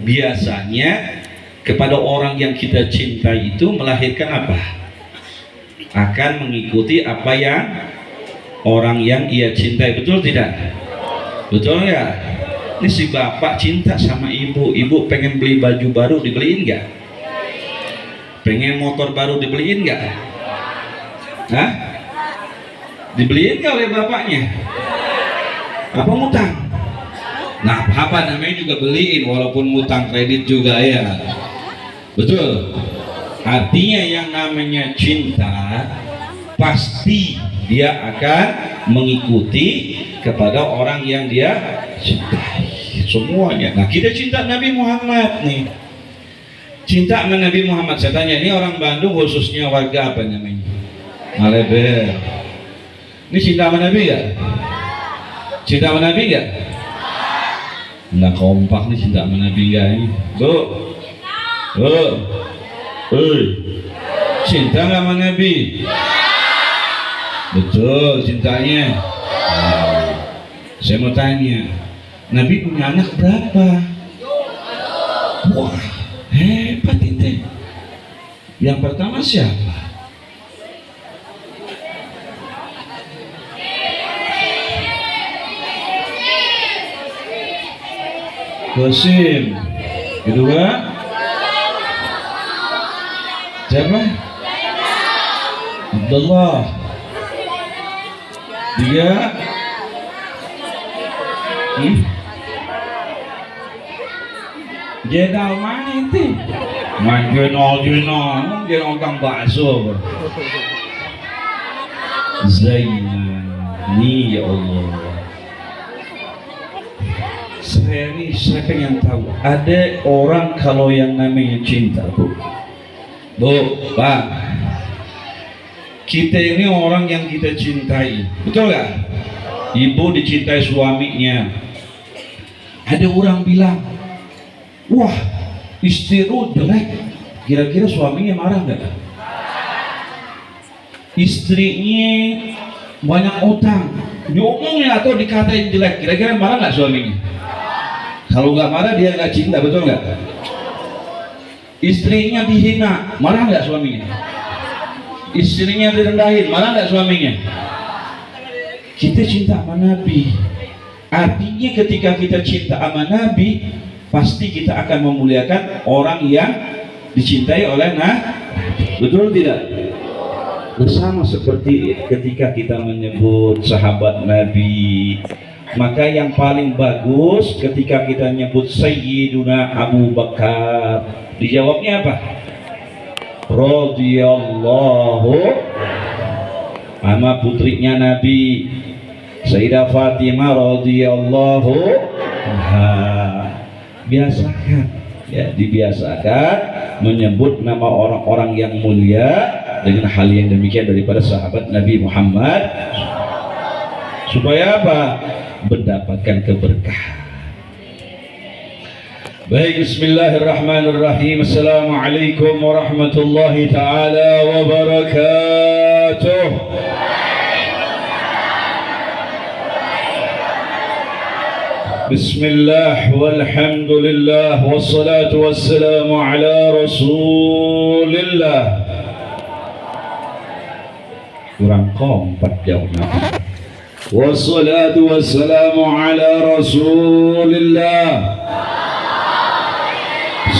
biasanya kepada orang yang kita cintai itu melahirkan apa? Akan mengikuti apa yang orang yang ia cintai, betul tidak? Betul ya? Ini si bapak cinta sama ibu, ibu pengen beli baju baru, dibeliin nggak? Pengen motor baru, dibeliin nggak? Hah? Dibeliin nggak oleh bapaknya? Apa ngutang? Nah, apa namanya juga beliin, walaupun ngutang kredit juga ya. Betul. Artinya yang namanya cinta pasti dia akan mengikuti kepada orang yang dia cintai semuanya. Nah, kita cinta Nabi Muhammad nih. Cinta sama Nabi Muhammad. Saya tanya, ini orang Bandung khususnya warga apa namanya? Maleber. Ini cinta sama Nabi gak? Cinta sama Nabi gak? Nggak kompak nih cinta sama Nabi gak ini? Bu, cinta nggak sama Nabi? Betul cintanya. Saya mau tanya, Nabi punya anak berapa? Wah, hebat itu. Yang pertama siapa? Qasim. Kedua siapa? Abdullah. Tiga Jenal mana itu? Main jenal kang bakso. Zainal. Ini ya Allah. Saya pengen tahu, ada orang kalau yang namanya cinta, Bu, Pak, kita ini orang yang kita cintai, betul gak? Ibu dicintai suaminya. Ada orang bilang, wah, istri lu jelek. Kira-kira suaminya marah gak? Istrinya banyak utang, diomongin atau dikatain jelek, kira-kira marah gak suaminya? Kalau nggak marah dia nggak cinta, betul nggak? Istrinya dihina, marah nggak suaminya? Istrinya direndahin, marah nggak suaminya? Kita cinta sama Nabi. Artinya ketika kita cinta sama Nabi, pasti kita akan memuliakan orang yang dicintai oleh Nabi. Betul tidak? Sama seperti ketika kita menyebut sahabat Nabi. Maka yang paling bagus ketika kita nyebut Sayyiduna Abu Bakar, dijawabnya apa? Radhiyallahu sama putrinya Nabi Sayyidah Fatimah radhiyallahu anha. Biasakan ya, dibiasakan menyebut nama orang-orang yang mulia dengan hal yang demikian daripada sahabat Nabi Muhammad, supaya apa? Mendapatkan keberkahan. Baik, bismillahirrahmanirrahim. Assalamualaikum warahmatullahi taala wabarakatuh. Bismillah walhamdulillah wassalatu wassalamu ala rasulillah. Kurang kompak jawabnya. Wassalatu wassalamu ala rasulillah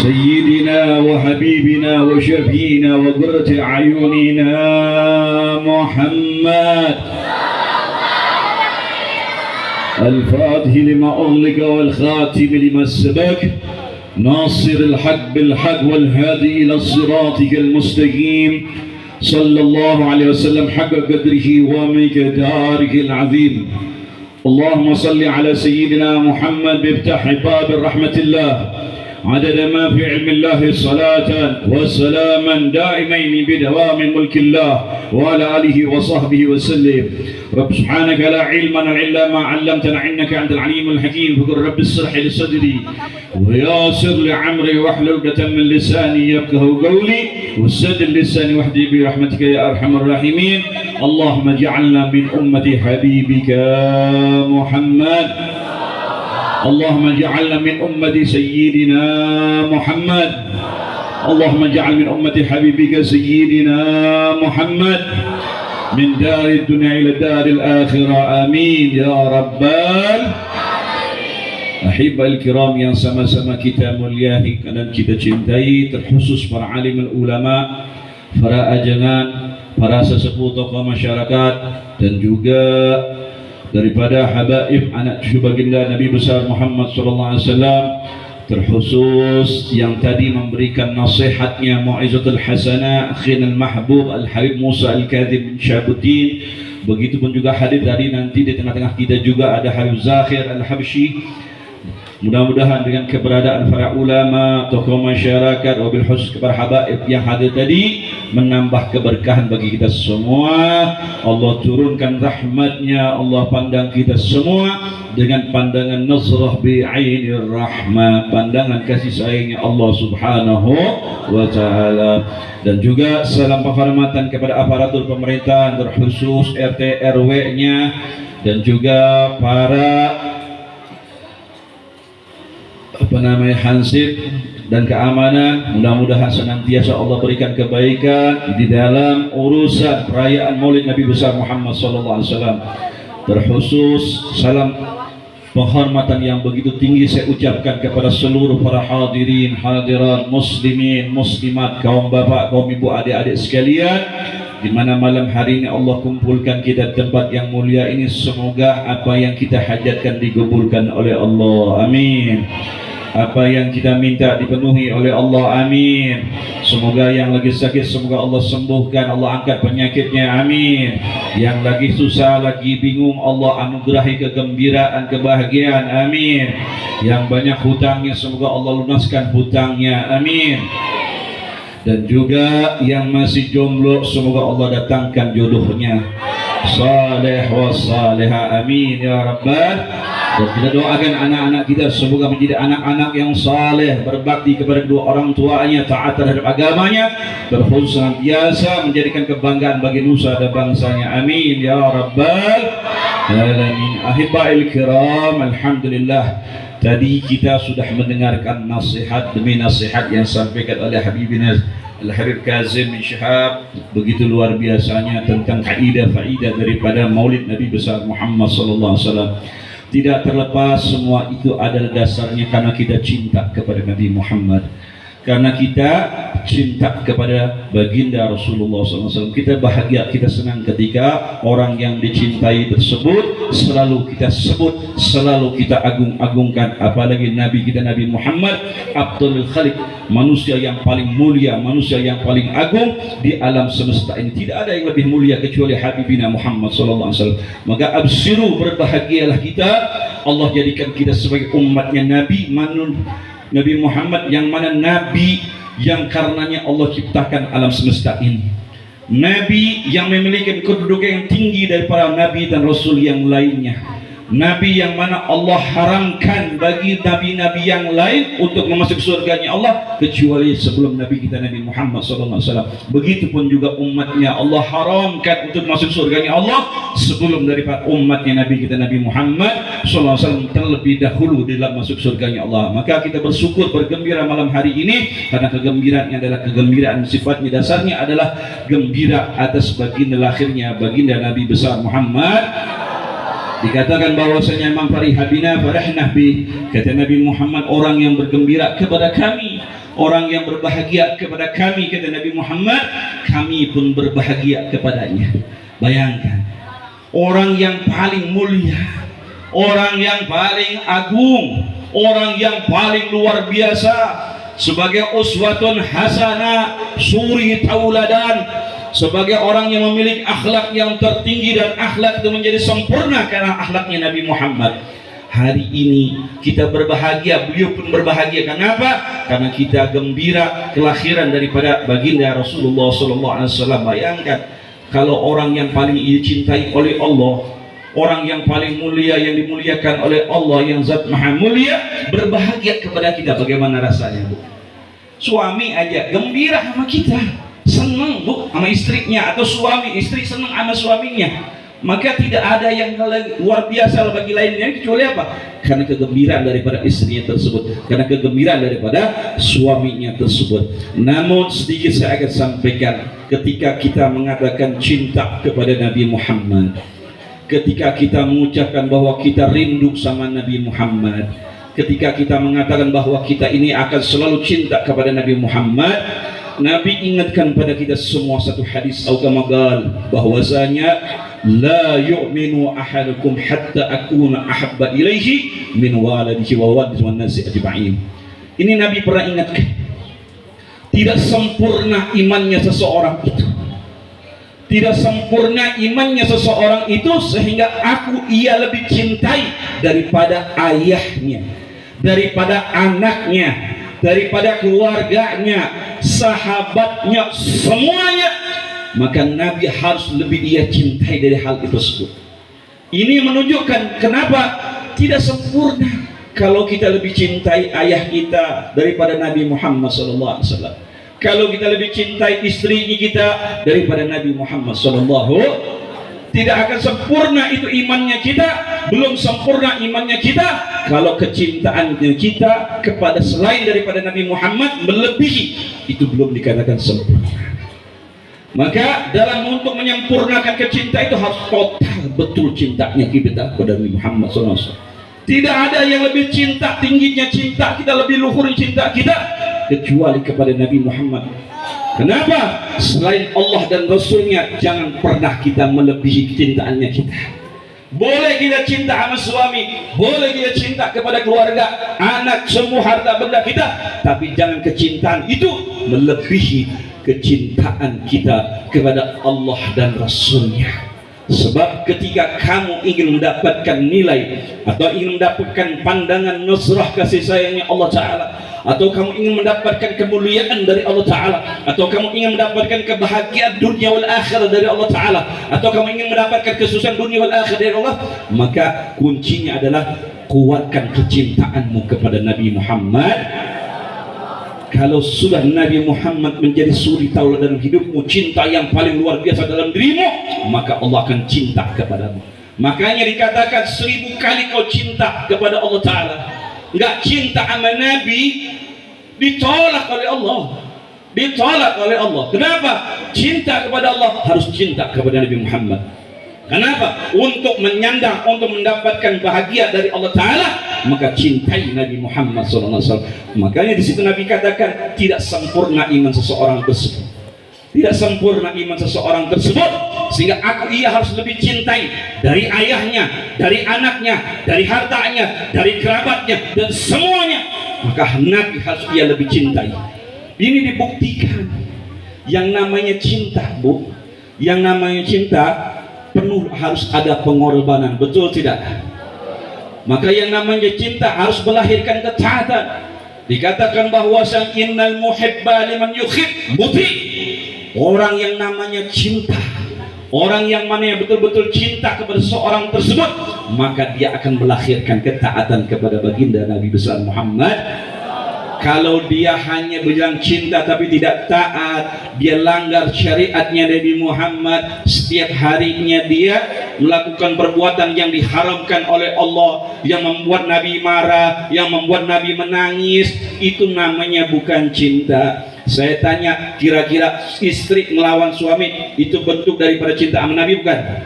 Sayyidina wa habibina wa syafiina wa qurrati a'yunina Muhammad al-Fatih lima ughliqa wal-Khatim lima sabaq Nasir al-haq bil-haq wal-hadi ila siratika al-mustaqim صلى الله عليه وسلم حق قدره ومقداره العظيم. اللهم صل على سيدنا محمد بفتح باب رحمة الله عدد ما في علم الله صلاة وسلاما دائمين بدوام ملك الله وعلى آله وصحبه وسلم. رب سبحانك لا علم لنا إلا ما علمتنا إنك أنت العليم الحكيم. فقل رب اشرح لي صدري ويسر لي عمري واحلل عقدة من لساني يفقهوا قولي وسدد لساني واهدي برحمتك يا أرحم الراحمين. اللهم اجعلنا من أمة حبيبك محمد اللهم اجعلنا من أمة سيدنا محمد. اللهم اجعل من أمة حبيبك سيدنا محمد من دار الدنيا إلى دار الآخرة. آمين يا rabbal Ahibal kiram yang sama-sama kita muliahi dan kita cintai, terkhusus para alim ulama, para ajangan, para sesepuh tokoh masyarakat, dan juga daripada habaib anak cucu baginda Nabi besar Muhammad sallallahu alaihi wasallam, terkhusus yang tadi memberikan nasihatnya mau'izatul hasanah akhina al-mahbub al-habib Musa al-Kadhib bin Syabuddin. Begitupun juga hadir dari nanti di tengah-tengah kita juga ada Habib Zakhir al-Habsyi. Mudah-mudahan dengan keberadaan para ulama, tokoh masyarakat, wabil khusus kepada habaib yang hadir tadi menambah keberkahan bagi kita semua. Allah turunkan rahmatnya, Allah pandang kita semua dengan pandangan nazrah bi'ainir rahmah, pandangan kasih sayangnya Allah subhanahu wa ta'ala. Dan juga salam penghormatan kepada aparatur pemerintahan, terkhusus RT RW-nya, dan juga para hansip dan keamanan. Mudah-mudahan senantiasa Allah berikan kebaikan di dalam urusan perayaan Maulid Nabi besar Muhammad sallallahu alaihi wasallam. Terkhusus salam penghormatan yang begitu tinggi saya ucapkan kepada seluruh para hadirin, hadirat, muslimin, muslimat, kaum bapak, kaum ibu, adik-adik sekalian, di mana malam hari ini Allah kumpulkan kita di tempat yang mulia ini. Semoga apa yang kita hajatkan digabulkan oleh Allah, amin. Apa yang kita minta dipenuhi oleh Allah, amin. Semoga yang lagi sakit semoga Allah sembuhkan, Allah angkat penyakitnya, amin. Yang lagi susah, lagi bingung, Allah anugerahi kegembiraan, kebahagiaan, amin. Yang banyak hutangnya semoga Allah lunaskan hutangnya, amin. Dan juga yang masih jomblo semoga Allah datangkan jodohnya, saleh wa saleha, amin ya rabbal. Dan kita doakan anak-anak kita semoga menjadi anak-anak yang saleh, berbakti kepada kedua orang tuanya, taat terhadap agamanya, terkhusus senantiasa menjadikan kebanggaan bagi nusa dan bangsanya, amin ya rabbal alamin. Ahibail kiram, alhamdulillah tadi kita sudah mendengarkan nasihat demi nasihat yang disampaikan oleh Habibina Al-Habib Kazim bin Syihab, begitu luar biasanya tentang faidah daripada Maulid Nabi besar Muhammad sallallahu alaihi wasallam. Tidak terlepas semua itu adalah dasarnya karena kita cinta kepada Nabi Muhammad, karena kita cinta kepada baginda Rasulullah SAW. Kita bahagia, kita senang ketika orang yang dicintai tersebut selalu kita sebut, selalu kita agung-agungkan. Apalagi Nabi kita Nabi Muhammad, Abdul Khaliq, manusia yang paling mulia, manusia yang paling agung di alam semesta ini. Tidak ada yang lebih mulia kecuali Habibina Muhammad SAW. Maka absiru, berbahagialah kita, Allah jadikan kita sebagai umatnya Nabi Muhammad, yang mana Nabi yang karenanya Allah ciptakan alam semesta ini. Nabi yang memiliki kedudukan yang tinggi daripada Nabi dan Rasul yang lainnya. Nabi yang mana Allah haramkan bagi nabi-nabi yang lain untuk memasuki surganya Allah kecuali sebelum Nabi kita Nabi Muhammad SAW. Begitupun juga umatnya Allah haramkan untuk masuk surganya Allah sebelum daripada umatnya Nabi kita Nabi Muhammad SAW terlebih dahulu dalam masuk surganya Allah. Maka kita bersyukur, bergembira malam hari ini karena kegembiraannya adalah kegembiraan sifatnya dasarnya adalah gembira atas baginda lahirnya baginda Nabi besar Muhammad. Dikatakan bahwasanya man farihabina farahna bi, kata Nabi Muhammad, orang yang bergembira kepada kami, orang yang berbahagia kepada kami, kata Nabi Muhammad, kami pun berbahagia kepadanya. Bayangkan, orang yang paling mulia, orang yang paling agung, orang yang paling luar biasa, sebagai uswatun hasanah, suri tauladan, sebagai orang yang memiliki akhlak yang tertinggi, dan akhlak itu menjadi sempurna karena akhlaknya Nabi Muhammad. Hari ini kita berbahagia, beliau pun berbahagia. Kenapa? Karena kita gembira kelahiran daripada baginda Rasulullah SAW. Bayangkan kalau orang yang paling dicintai oleh Allah, orang yang paling mulia yang dimuliakan oleh Allah yang zat maha mulia berbahagia kepada kita, bagaimana rasanya, Bu? Suami aja gembira sama kita, senang, Bu, sama istrinya, atau suami istri senang sama suaminya. Maka tidak ada yang luar biasa bagi lainnya kecuali apa? Karena kegembiraan daripada istrinya tersebut, karena kegembiraan daripada suaminya tersebut. Namun sedikit saya akan sampaikan, ketika kita mengatakan cinta kepada Nabi Muhammad, ketika kita mengucapkan bahwa kita rindu sama Nabi Muhammad, ketika kita mengatakan bahwa kita ini akan selalu cinta kepada Nabi Muhammad, Nabi ingatkan pada kita semua satu hadis al-kamagal, bahwasanya la yu'minu ahadukum hatta akuna ahabba ilaihi min waladihi wa waladihi wan nasi ajma'in. Ini Nabi pernah ingatkan, tidak sempurna imannya seseorang itu, tidak sempurna imannya seseorang itu sehingga ia lebih cintai daripada ayahnya, daripada anaknya, daripada keluarganya, sahabatnya, semuanya. Maka Nabi harus lebih dia cintai dari hal itu tersebut. Ini menunjukkan kenapa tidak sempurna kalau kita lebih cintai ayah kita daripada Nabi Muhammad SAW, kalau kita lebih cintai istri kita daripada Nabi Muhammad SAW. Tidak akan sempurna itu imannya kita, belum sempurna imannya kita kalau kecintaannya kita kepada selain daripada Nabi Muhammad melebihi, itu belum dikatakan sempurna. Maka dalam untuk menyempurnakan kecintaan itu harus total betul cintanya kita kepada Nabi Muhammad SAW. Tidak ada yang lebih cinta, tingginya cinta kita, lebih luhur cinta kita kecuali kepada Nabi Muhammad. Kenapa? Selain Allah dan Rasulnya, jangan pernah kita melebihi kecintaannya kita. Boleh kita cinta sama suami, boleh kita cinta kepada keluarga, anak, semua harta benda kita, tapi jangan kecintaan itu melebihi kecintaan kita kepada Allah dan Rasulnya. Sebab ketika kamu ingin mendapatkan nilai atau ingin mendapatkan pandangan nusrah kasih sayangnya Allah Ta'ala, atau kamu ingin mendapatkan kemuliaan dari Allah Ta'ala, atau kamu ingin mendapatkan kebahagiaan dunia wal akhirah dari Allah Ta'ala, atau kamu ingin mendapatkan kesusahan dunia wal akhirah dari Allah, maka kuncinya adalah kuatkan kecintaanmu kepada Nabi Muhammad. Kalau sudah Nabi Muhammad menjadi suri tauladan dalam hidupmu, cinta yang paling luar biasa dalam dirimu, maka Allah akan cinta kepadamu. Makanya dikatakan 1000 kali kau cinta kepada Allah Ta'ala, nggak cinta sama Nabi, ditolak oleh Allah, ditolak oleh Allah. Kenapa? Cinta kepada Allah harus cinta kepada Nabi Muhammad. Kenapa? Untuk menyandang, untuk mendapatkan bahagia dari Allah Ta'ala, maka cintai Nabi Muhammad SAW. Makanya di situ Nabi katakan tidak sempurna iman seseorang tersebut, tidak sempurna iman seseorang tersebut sehingga ia harus lebih cintai dari ayahnya, dari anaknya, dari hartanya, dari kerabatnya, dan semuanya. Maka Nabi harus ia lebih cintai. Ini dibuktikan. Yang namanya cinta, Bu, yang namanya cinta penuh harus ada pengorbanan, betul tidak? Maka yang namanya cinta harus melahirkan ketaatan. Dikatakan bahwa innal muhibba liman yuhib muti. Orang yang namanya cinta, orang yang mana yang betul-betul cinta kepada seorang tersebut, maka dia akan melahirkan ketaatan kepada baginda Nabi besar Muhammad. Kalau dia hanya bilang cinta tapi tidak taat, dia langgar syariatnya Nabi Muhammad, setiap harinya dia melakukan perbuatan yang diharamkan oleh Allah, yang membuat Nabi marah, yang membuat Nabi menangis, itu namanya bukan cinta. Saya tanya, kira-kira istri melawan suami itu bentuk daripada cinta sama Nabi bukan?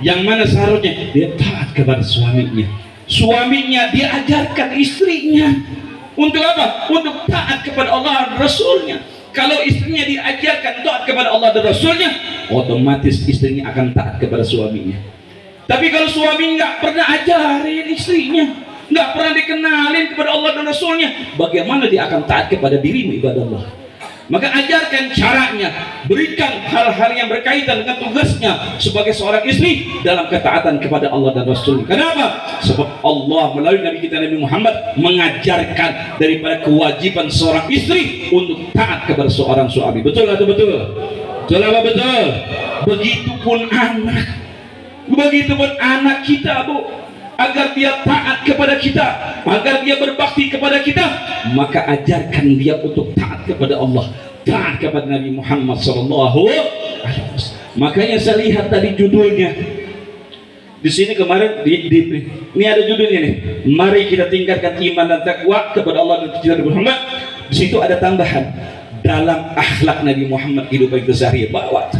Yang mana seharusnya dia taat kepada suaminya, suaminya dia ajarkan istrinya untuk apa? Untuk taat kepada Allah dan Rasulnya. Kalau istrinya diajarkan taat kepada Allah dan Rasulnya, otomatis istrinya akan taat kepada suaminya. Tapi kalau suami nggak pernah ajarin istrinya, nggak pernah dikenalin kepada Allah dan Rasulnya, bagaimana dia akan taat kepada dirimu ibadah Allah? Maka ajarkan caranya, berikan hal-hal yang berkaitan dengan tugasnya sebagai seorang istri dalam ketaatan kepada Allah dan Rasul. Kenapa? Sebab Allah melalui Nabi kita Nabi Muhammad mengajarkan daripada kewajiban seorang istri untuk taat kepada seorang suami. Betul atau betul? Betul apa betul? Begitupun anak kita, Bu, agar dia taat kepada kita, agar dia berbakti kepada kita, maka ajarkan dia untuk taat kepada Allah, taat kepada Nabi Muhammad SAW. Makanya saya lihat tadi judulnya, Di sini kemarin ini ada judulnya nih. Mari kita tingkatkan iman dan takwa kepada Allah dan Nabi Muhammad. Di situ ada tambahan dalam akhlak Nabi Muhammad kehidupan keseharian bawa.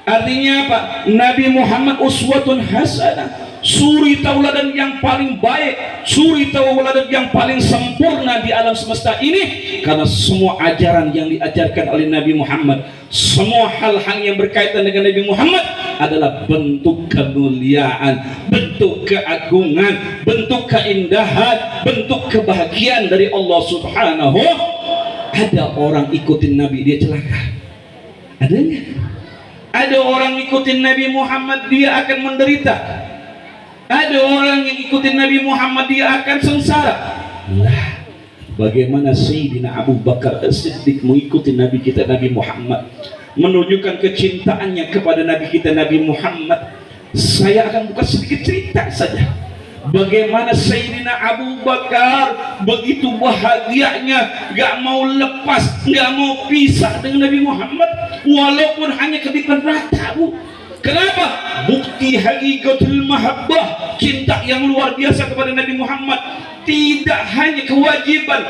Artinya apa? Nabi Muhammad uswatun hasanah, suri tauladan yang paling baik, suri tauladan yang paling sempurna di alam semesta ini. Karena semua ajaran yang diajarkan oleh Nabi Muhammad, semua hal-hal yang berkaitan dengan Nabi Muhammad adalah bentuk kemuliaan, bentuk keagungan, bentuk keindahan, bentuk kebahagiaan dari Allah Subhanahu. Ada orang ikutin Nabi dia celaka, ada enggak? Ada orang ikutin Nabi Muhammad dia akan menderita. Ada orang yang ikutin Nabi Muhammad dia akan sengsara. Lah, bagaimana Sayyidina Abu Bakar As-Siddiq mengikuti Nabi kita Nabi Muhammad, menunjukkan kecintaannya kepada Nabi kita Nabi Muhammad. Saya akan buka sedikit cerita saja. Bagaimana Sayyidina Abu Bakar begitu bahagianya, gak mau lepas, gak mau pisah dengan Nabi Muhammad, walaupun hanya kedipan rata, Bu. Kenapa? Bukti hakikatul mahabbah, cinta yang luar biasa kepada Nabi Muhammad. Tidak hanya kewajiban,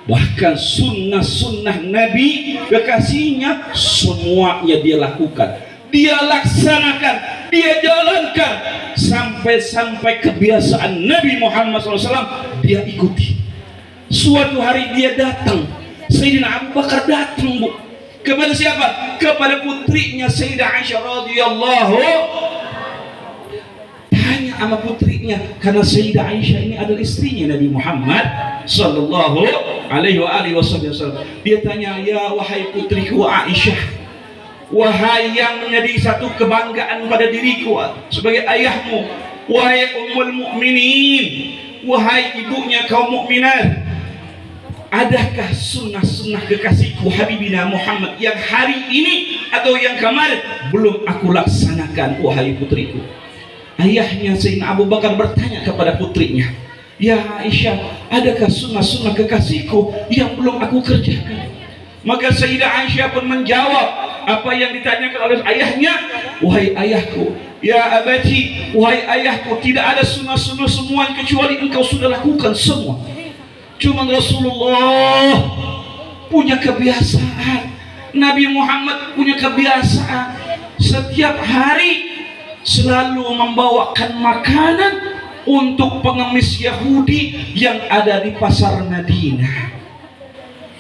bahkan sunnah-sunnah Nabi kekasihnya semuanya dia lakukan, dia laksanakan, dia jalankan, sampai kebiasaan Nabi Muhammad SAW dia ikuti. Suatu hari dia datang, Sayyidina Abu Bakar datang, Bu, kepada siapa? Kepada putrinya Sayyidah Aisyah radhiyallahu. Tanya sama putrinya, karena Sayyidah Aisyah ini adalah istrinya Nabi Muhammad sallallahu alaihi wasallam. Dia tanya, ya wahai putriku Aisyah, wahai yang menjadi satu kebanggaan pada diriku sebagai ayahmu, wahai ummul mukminin, wahai ibunya kaum mukminat, adakah sunnah-sunnah kekasihku Habibina Muhammad yang hari ini atau yang kemarin belum aku laksanakan, wahai putriku? Ayahnya Sayyidina Abu Bakar bertanya kepada putrinya, ya Aisyah, adakah sunnah-sunnah kekasihku yang belum aku kerjakan? Maka Sayyidah Aisyah pun menjawab apa yang ditanyakan oleh ayahnya, wahai ayahku, ya abati, wahai ayahku, tidak ada sunnah-sunnah semua kecuali engkau sudah lakukan semua. Cuma Rasulullah punya kebiasaan, Nabi Muhammad punya kebiasaan, setiap hari selalu membawakan makanan untuk pengemis Yahudi yang ada di pasar Madinah.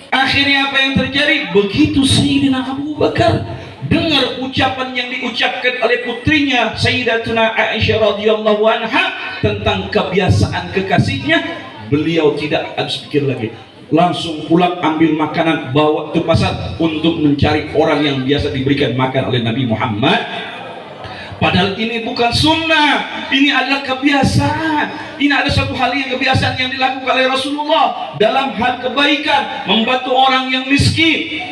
Akhirnya apa yang terjadi? Begitu Sayyidina Abu Bakar dengar ucapan yang diucapkan oleh putrinya Sayyidatuna Aisyah radhiyallahu anha tentang kebiasaan kekasihnya, beliau tidak habis pikir lagi, langsung pulang ambil makanan bawa ke pasar untuk mencari orang yang biasa diberikan makan oleh Nabi Muhammad. Padahal ini bukan sunnah, ini adalah kebiasaan. Ini ada satu hal yang kebiasaan yang dilakukan oleh Rasulullah dalam hal kebaikan, membantu orang yang miskin.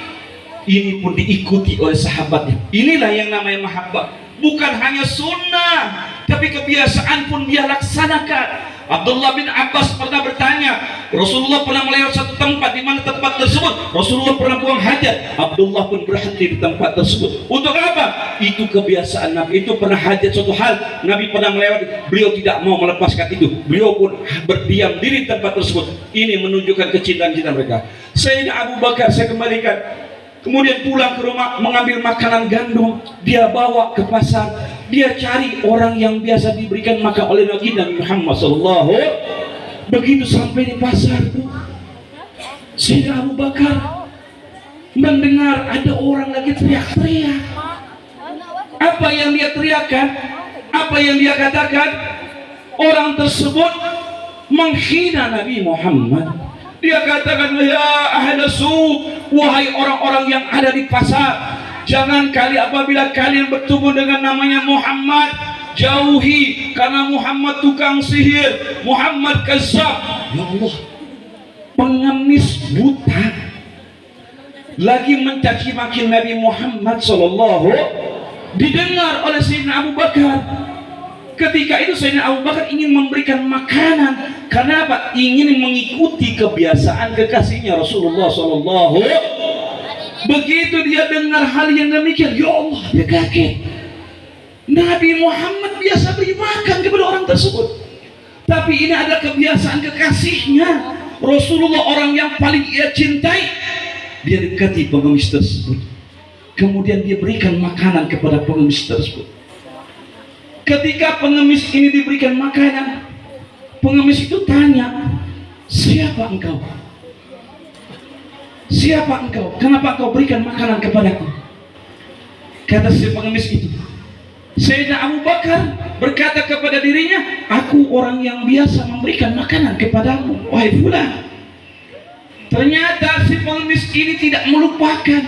Ini pun diikuti oleh sahabatnya. Inilah yang namanya mahabbah. Bukan hanya sunnah, tapi kebiasaan pun dia laksanakan. Abdullah bin Abbas pernah bertanya, Rasulullah pernah melewati satu tempat, di mana tempat tersebut Rasulullah pernah buang hajat. Abdullah pun berhenti di tempat tersebut. Untuk apa? Itu kebiasaan Nabi. Itu pernah hajat suatu hal, Nabi pernah melewati, beliau tidak mau melepaskan itu. Beliau pun berdiam diri di tempat tersebut. Ini menunjukkan kecintaan mereka. Sayyidina Abu Bakar saya kembalikan, kemudian pulang ke rumah mengambil makanan gandum, dia bawa ke pasar, dia cari orang yang biasa diberikan makan oleh Nabi Muhammad sallallahu. Begitu sampai di pasar itu, Sayyidina Abu Bakar mendengar ada orang lagi teriak-teriak. Apa yang dia teriakkan? Apa yang dia katakan? Orang tersebut menghina Nabi Muhammad. Dia katakan, ya ahdasu, wahai orang-orang yang ada di pasar, jangan kali apabila kalian bertemu dengan namanya Muhammad, jauhi, karena Muhammad tukang sihir, Muhammad kazzab. Ya Allah, pengemis buta lagi mencaci maki Nabi Muhammad sallallahu, didengar oleh Sayyidina Abu Bakar. Ketika itu Sayyidina Abu Bakar ingin memberikan makanan. Karena apa? Ingin mengikuti kebiasaan kekasihnya Rasulullah sallallahu. Begitu dia dengar hal yang demikian, ya Allah, dia kaget. Nabi Muhammad biasa beri makan kepada orang tersebut. Tapi ini adalah kebiasaan kekasihnya. Rasulullah orang yang paling ia cintai, dia dekati pengemis tersebut. Kemudian dia berikan makanan kepada pengemis tersebut. Ketika pengemis ini diberikan makanan, pengemis itu tanya, siapa engkau? Siapa engkau? Kenapa engkau berikan makanan kepadaku? Kata si pengemis itu, Sayyidina Abu Bakar berkata kepada dirinya, aku orang yang biasa memberikan makanan kepadamu, wahai fulan. Ternyata si pengemis ini tidak melupakan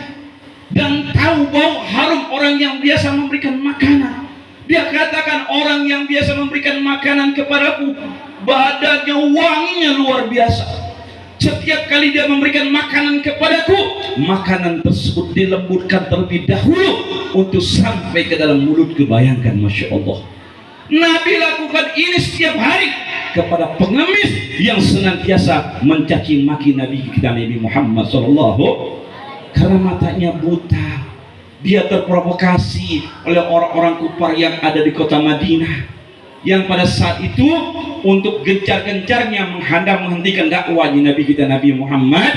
dan tahu bau harum orang yang biasa memberikan makanan. Dia katakan, orang yang biasa memberikan makanan kepadaku, badannya wanginya luar biasa. Setiap kali dia memberikan makanan kepadaku, makanan tersebut dilembutkan terlebih dahulu untuk sampai ke dalam mulutku. Bayangkan, Masya Allah. Nabi lakukan ini setiap hari kepada pengemis yang senantiasa mencaci maki Nabi kita Nabi Muhammad SAW. Karena matanya buta, dia terprovokasi oleh orang-orang kufar yang ada di kota Madinah, yang pada saat itu untuk gencar-gencarnya menghentikan dakwahnya Nabi kita Nabi Muhammad.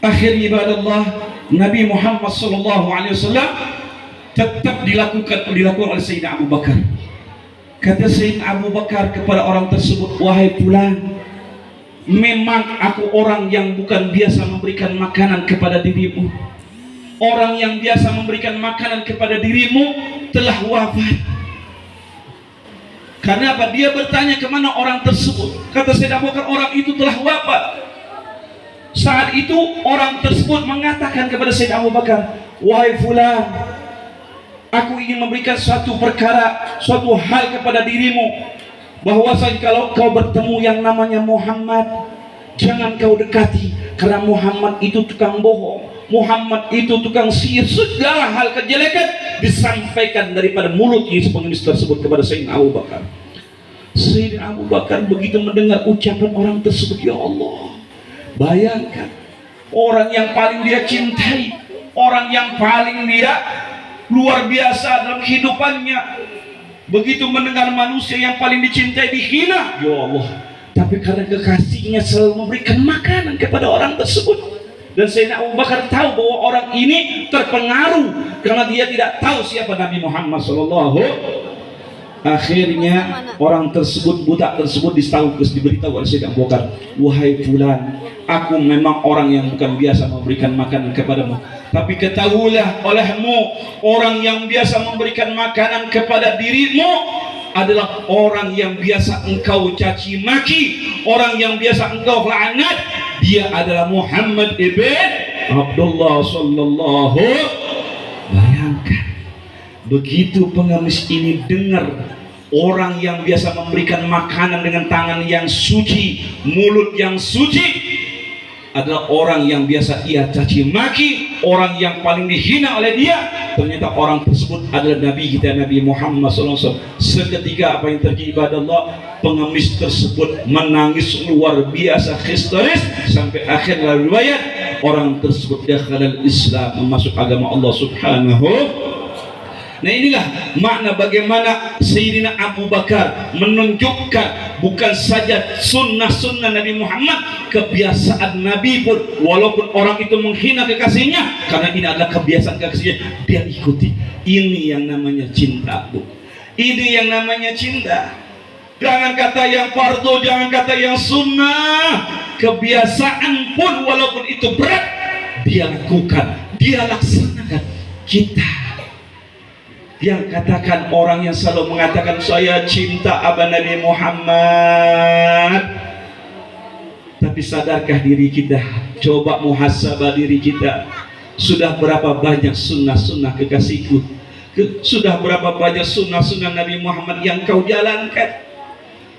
Akhirnya ibadallah, Nabi Muhammad SAW tetap dilakukan oleh Sayyidina Abu Bakar. Kata Sayyidina Abu Bakar kepada orang tersebut, wahai fulan, memang aku orang yang bukan biasa memberikan makanan kepada dirimu. Orang yang biasa memberikan makanan kepada dirimu telah wafat. Karena apa? Dia bertanya kemana orang tersebut. Kata Sayyidina Abu Bakar, orang itu telah wafat. Saat itu orang tersebut mengatakan kepada Sayyidina Abu Bakar, wahai fulan, aku ingin memberikan suatu perkara, suatu hal kepada dirimu, bahwasanya kalau kau bertemu yang namanya Muhammad, jangan kau dekati, karena Muhammad itu tukang bohong, Muhammad itu tukang sihir. Segala hal kejelekan disampaikan daripada mulutnya pengemis tersebut kepada Sayyidina Abu Bakar. Sayyidina Abu Bakar begitu mendengar ucapan orang tersebut, ya Allah, bayangkan orang yang paling dia cintai, orang yang paling dia luar biasa dalam kehidupannya, begitu mendengar manusia yang paling dicintai dihina, ya Allah. Tapi karena kekasihnya selalu memberikan makanan kepada orang tersebut. Dan Sayyidina Abu Bakar tahu bahwa orang ini terpengaruh karena dia tidak tahu siapa Nabi Muhammad SAW. Akhirnya orang tersebut, budak tersebut diberitahu oleh Sayyidina Abu Bakar, wahai fulan, aku memang orang yang bukan biasa memberikan makanan kepadamu, tapi ketahuilah olehmu, orang yang biasa memberikan makanan kepada dirimu adalah orang yang biasa engkau caci maki, orang yang biasa engkau laknat. Dia adalah Muhammad ibn Abdullah sallallahu. Bayangkan, begitu pengemis ini dengar orang yang biasa memberikan makanan dengan tangan yang suci, mulut yang suci, adalah orang yang biasa ia caci maki, orang yang paling dihina oleh dia. Ternyata orang tersebut adalah Nabi kita Nabi Muhammad SAW. Seketika apa yang terjadi pada Allah, pengemis tersebut menangis luar biasa histeris sampai akhir riwayat orang tersebut dakhalal Islam, masuk agama Allah Subhanahu. Nah, inilah makna bagaimana Sayyidina Abu Bakar menunjukkan bukan saja sunnah-sunnah Nabi Muhammad, kebiasaan Nabi pun, walaupun orang itu menghina kekasihnya, karena ini adalah kebiasaan kekasihnya, dia ikuti. Ini yang namanya cinta, Bu. Ini yang namanya cinta. Jangan kata yang fardu, jangan kata yang sunnah. Kebiasaan pun walaupun itu berat, dia lakukan, dia laksanakan. Kita yang katakan, orang yang selalu mengatakan saya cinta Aba Nabi Muhammad, tapi sadarkah diri kita? Coba muhasabah diri kita. Sudah berapa banyak sunnah-sunnah kekasihku? Sudah berapa banyak sunnah-sunnah Nabi Muhammad yang kau jalankan?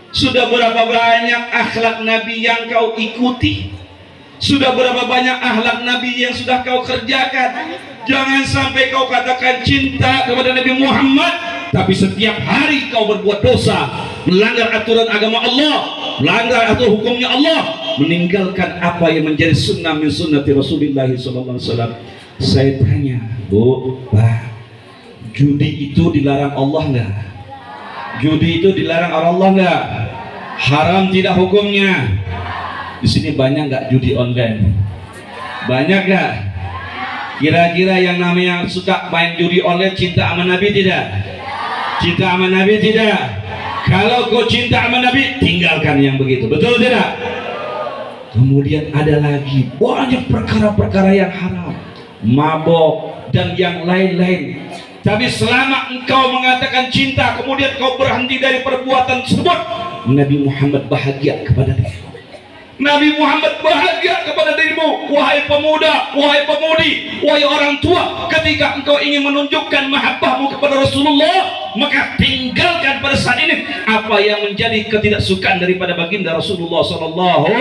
Sudah berapa banyak akhlak Nabi yang kau ikuti? Sudah berapa banyak akhlak Nabi yang sudah kau kerjakan? Jangan sampai kau katakan cinta kepada Nabi Muhammad, tapi setiap hari kau berbuat dosa, melanggar aturan agama Allah, melanggar aturan hukumnya Allah, meninggalkan apa yang menjadi sunnah min sunnati Rasulullah SAW. Saya tanya, Bu, Pak, Judi itu dilarang Allah nggak? Judi itu dilarang Allah nggak? Haram tidak hukumnya? Di sini banyak nggak judi online? Banyak nggak? Kira-kira yang namanya suka main judi online cinta sama Nabi tidak? Cinta sama Nabi tidak? Kalau kau cinta sama Nabi, tinggalkan yang begitu. Betul tidak? Kemudian ada lagi banyak perkara-perkara yang haram, mabok dan yang lain-lain. Tapi selama engkau mengatakan cinta, kemudian kau berhenti dari perbuatan tersebut, Nabi Muhammad bahagia kepada dirimu. Nabi Muhammad bahagia kepada dirimu. Wahai pemuda, wahai pemudi, wahai orang tua, ketika engkau ingin menunjukkan mahabbahmu kepada Rasulullah, maka tinggalkan pada saat ini apa yang menjadi ketidaksukaan daripada baginda Rasulullah sallallahu.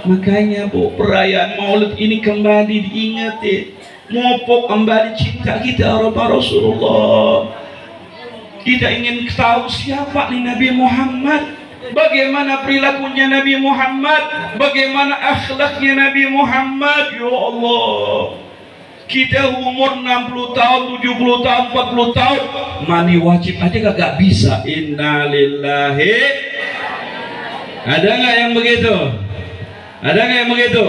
Makanya Bu, perayaan Maulid ini kembali diingati, mupuk kembali cinta kita kepada Rasulullah. Kita ingin tahu siapa nih Nabi Muhammad, bagaimana perilakunya Nabi Muhammad, bagaimana akhlaknya Nabi Muhammad. Ya Allah, kita umur 60 tahun, 70 tahun, 40 tahun, mandi wajib aja gak bisa. Innalillahi. Ada nggak yang begitu? Ada nggak yang begitu?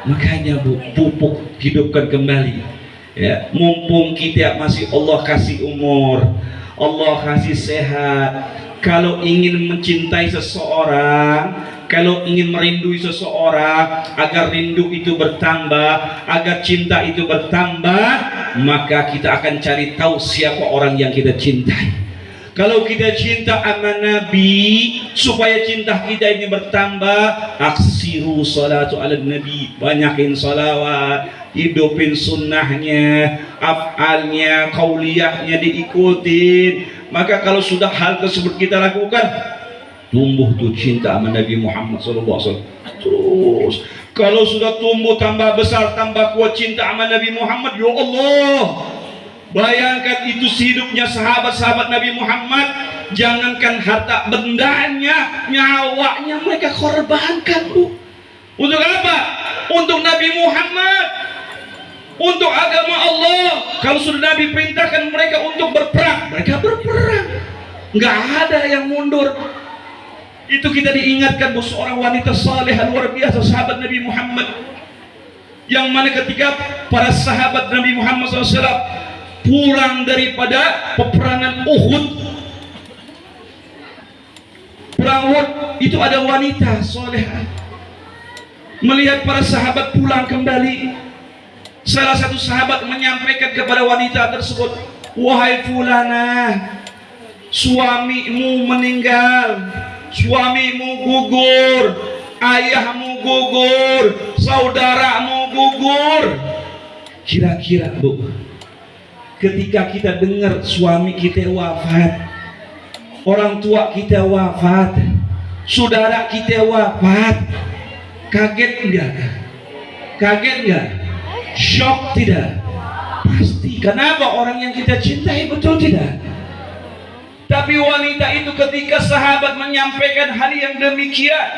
Makanya Bu, pupuk hidupkan kembali ya, mumpung kita masih Allah kasih umur, Allah kasih sehat. Kalau ingin mencintai seseorang, kalau ingin merindui seseorang agar rindu itu bertambah, agar cinta itu bertambah, maka kita akan cari tahu siapa orang yang kita cintai. Kalau kita cinta sama Nabi, supaya cinta kita ini bertambah, aksiru salatu ala Nabi, banyakin salawat, hidupin sunnahnya, af'alnya, qauliyahnya diikutin. Maka kalau sudah hal tersebut kita lakukan, tumbuh tuh cinta sama Nabi Muhammad SAW. Terus kalau sudah tumbuh tambah besar, tambah kuat cinta sama Nabi Muhammad, ya Allah, bayangkan itu hidupnya sahabat-sahabat Nabi Muhammad. Jangankan harta bendanya, nyawanya mereka korbankan Bu. Untuk apa? Untuk Nabi Muhammad, untuk agama Allah. Kalau sudah Nabi perintahkan mereka untuk berperang, mereka berperang. Nggak ada yang mundur. Itu kita diingatkan bahwa seorang wanita saleh luar biasa, sahabat Nabi Muhammad, yang mana ketika para sahabat Nabi Muhammad SAW pulang daripada peperangan Uhud, perang Uhud, itu ada wanita solehah melihat para sahabat pulang kembali. Salah satu sahabat menyampaikan kepada wanita tersebut, wahai fulanah, suamimu meninggal, suamimu gugur, ayahmu gugur, saudaramu gugur. Kira-kira Bu, ketika kita dengar suami kita wafat, orang tua kita wafat, saudara kita wafat, kaget enggak? Kaget enggak? Shock tidak? Pasti. Kenapa? Orang yang kita cintai, betul tidak? Tapi wanita itu ketika sahabat menyampaikan hal yang demikian,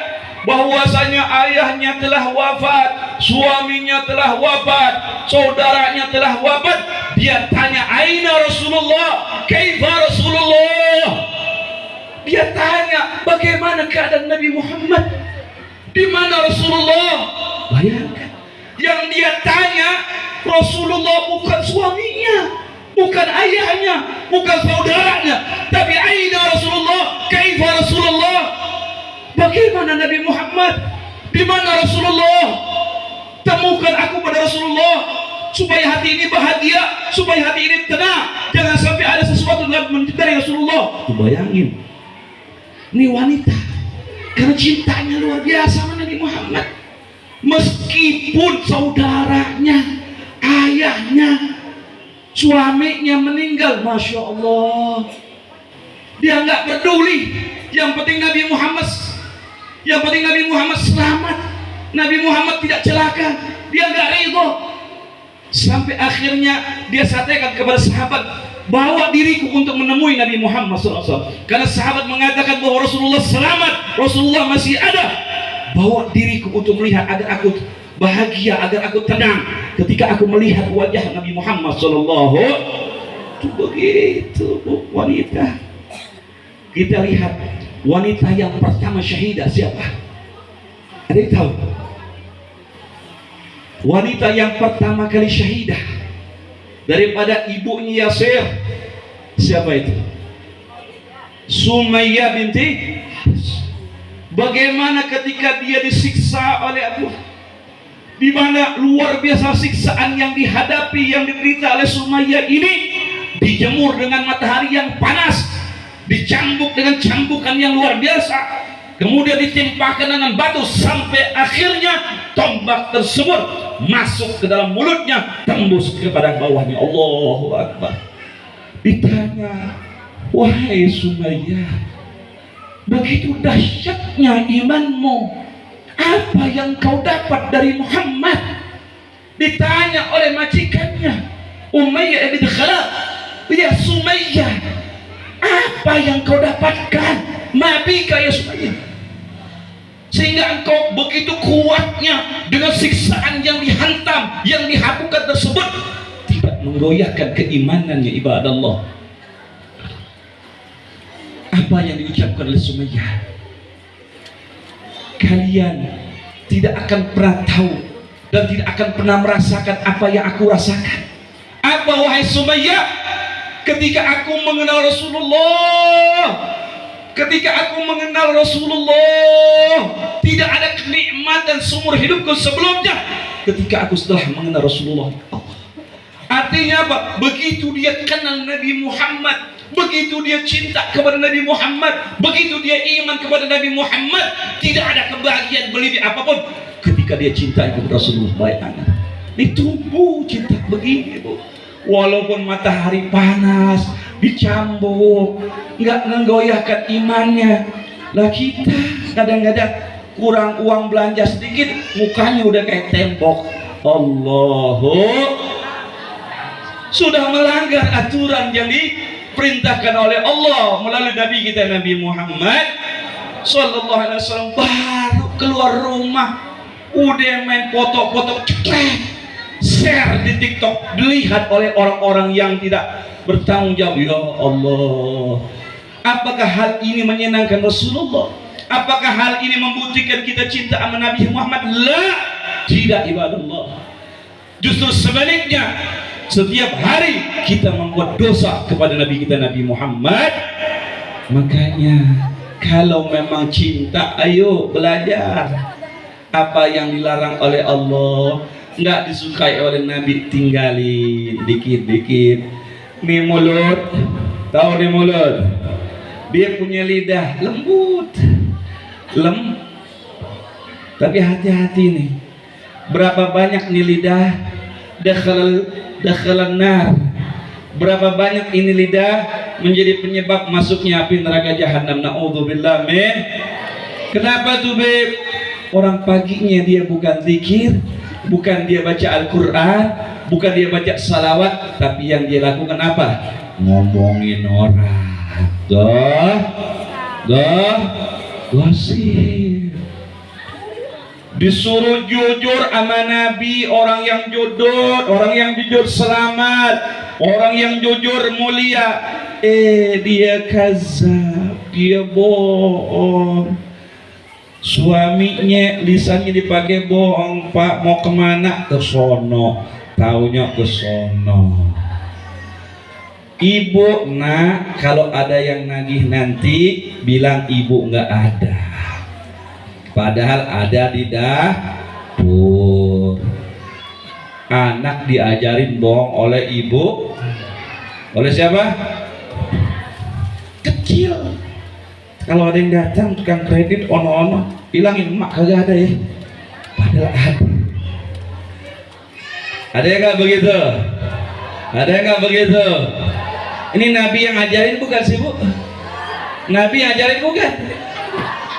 bahwasanya ayahnya telah wafat, suaminya telah wafat, saudaranya telah wafat, dia tanya, aina Rasulullah, kaifa Rasulullah. Dia tanya, bagaimana keadaan Nabi Muhammad, di mana Rasulullah. Bayangkan, yang dia tanya Rasulullah bukan suaminya, bukan ayahnya, bukan saudaranya, tapi aina Rasulullah, kaifa Rasulullah. Bagaimana Nabi Muhammad, di mana Rasulullah. Temukan aku pada Rasulullah, supaya hati ini bahagia, supaya hati ini tenang, jangan sampai ada sesuatu dalam mencintai Rasulullah. Tuh bayangin, ini wanita karena cintanya luar biasa sama Nabi Muhammad, meskipun saudaranya, ayahnya, suaminya meninggal, masya Allah, dia nggak peduli. Yang penting Nabi Muhammad, yang penting Nabi Muhammad selamat, Nabi Muhammad tidak celaka, dia nggak ridho. Sampai akhirnya dia sampaikan kepada sahabat, bawa diriku untuk menemui Nabi Muhammad SAW. Karena sahabat mengatakan bahwa Rasulullah selamat, Rasulullah masih ada. Bawa diriku untuk melihat agar aku bahagia, agar aku tenang ketika aku melihat wajah Nabi Muhammad SAW. begitu Bu, wanita. Kita lihat wanita yang pertama syahidah siapa? Ada yang tahu? Wanita yang pertama kali syahidah daripada ibunya Yasir, siapa itu? Sumayyah binti. Bagaimana ketika dia disiksa oleh Abu, di mana luar biasa siksaan yang dihadapi, yang diderita oleh Sumayyah ini, dijemur dengan matahari yang panas, dicambuk dengan cambukan yang luar biasa, kemudian ditimpakan dengan batu sampai akhirnya tombak tersebut masuk ke dalam mulutnya, tembus ke padang bawahnya. Allahu Akbar. Ditanya, wahai Sumayyah, begitu dahsyatnya imanmu, apa yang kau dapat dari Muhammad? Ditanya oleh majikannya Umayyah bin Khalaf, ya Sumayyah, apa yang kau dapatkan? Mabika ya Sumayyah, sehingga engkau begitu kuatnya dengan siksaan yang dihantam, yang dihabukan tersebut tidak menggoyahkan keimanannya. Ibadah Allah, apa yang diucapkan oleh Sumayyah, kalian tidak akan pernah tahu dan tidak akan pernah merasakan apa yang aku rasakan. Apa wahai Sumayyah? Ketika aku mengenal Rasulullah, ketika aku mengenal Rasulullah, tidak ada kenikmatan seumur hidupku sebelumnya ketika aku setelah mengenal Rasulullah. Artinya apa? Begitu dia kenal Nabi Muhammad, begitu dia cinta kepada Nabi Muhammad, begitu dia iman kepada Nabi Muhammad, tidak ada kebahagiaan berlebih apapun ketika dia cinta kepada Rasulullah. Bayangkan, ditumbuh cinta begini Bu, walaupun matahari panas, dicambuk, nggak menggoyahkan imannya. Lah kita kadang-kadang kurang uang belanja sedikit, mukanya udah kayak tembok. Allahu, sudah melanggar aturan yang diperintahkan oleh Allah melalui Nabi kita Nabi Muhammad Sallallahu Alaihi Wasallam. Baru keluar rumah udah main foto-foto ceklek, share di TikTok, dilihat oleh orang-orang yang tidak bertanggung jawab. Ya Allah, apakah hal ini menyenangkan Rasulullah? Apakah hal ini membuktikan kita cinta sama Nabi Muhammad? La, tidak. Ibadah Allah, justru sebaliknya, setiap hari kita membuat dosa kepada Nabi kita Nabi Muhammad. Makanya kalau memang cinta, ayo belajar apa yang dilarang oleh Allah, nggak disukai oleh Nabi, tinggalin dikit-dikit. Nih mulut, tahu nih mulut, dia punya lidah lembut, tapi hati-hati nih, berapa banyak nih lidah dakhalan nar, berapa banyak ini lidah menjadi penyebab masuknya api neraka jahanam. Naudzubillah min. Kenapa tuh Beb? Orang paginya dia bukan zikir, bukan dia baca Al-Quran, bukan dia baca salawat, tapi yang dia lakukan apa? Ngomongin orang. Gosip. Disuruh jujur sama Nabi, orang yang jujur selamat, orang yang jujur mulia. Dia kazab, dia bohong. Suaminya lisannya dipakai bohong, Pak, mau kemana? Ke sono, taunya ke sono. Ibu, nak, kalau ada yang nagih nanti bilang ibu nggak ada, padahal ada di dapur. Anak diajarin bohong oleh ibu, oleh siapa? Kecil. Kalau ada yang datang tukang kredit ono-ono, bilangin emak kagak ada ya, padahal ada. Ada yang nggak begitu? Ada yang nggak begitu? Ini Nabi yang ngajarin bukan sih Bu? Nabi ngajarin bukan?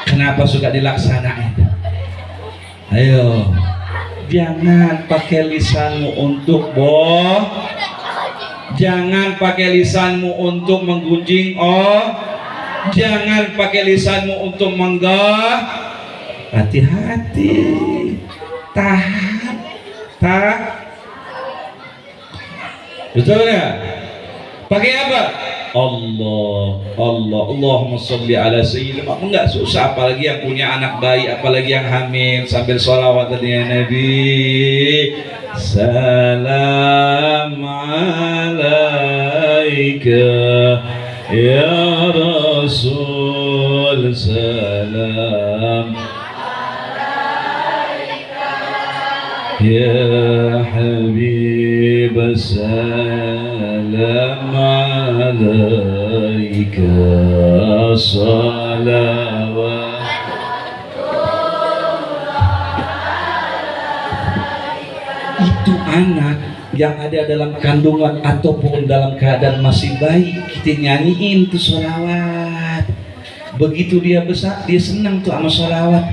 Kenapa suka dilaksanain? Ayo, jangan pakai lisanmu untuk bohong, jangan pakai lisanmu untuk menggunjing, jangan pakai lisanmu untuk menggah. Hati-hati, tahan. Betul ya? Pakai apa? Allahumma sholli ala sayyidina Muhammad. Enggak susah, apalagi yang punya anak bayi, apalagi yang hamil, sambil sholawat ya Nabi. Salam alaika ya Rasul, salam ya Habib, salam alaika salawat. Itu anak yang ada dalam kandungan ataupun dalam keadaan masih bayi, kita nyanyiin tuh sholawat. Begitu dia besar, dia senang tuh sama sholawat.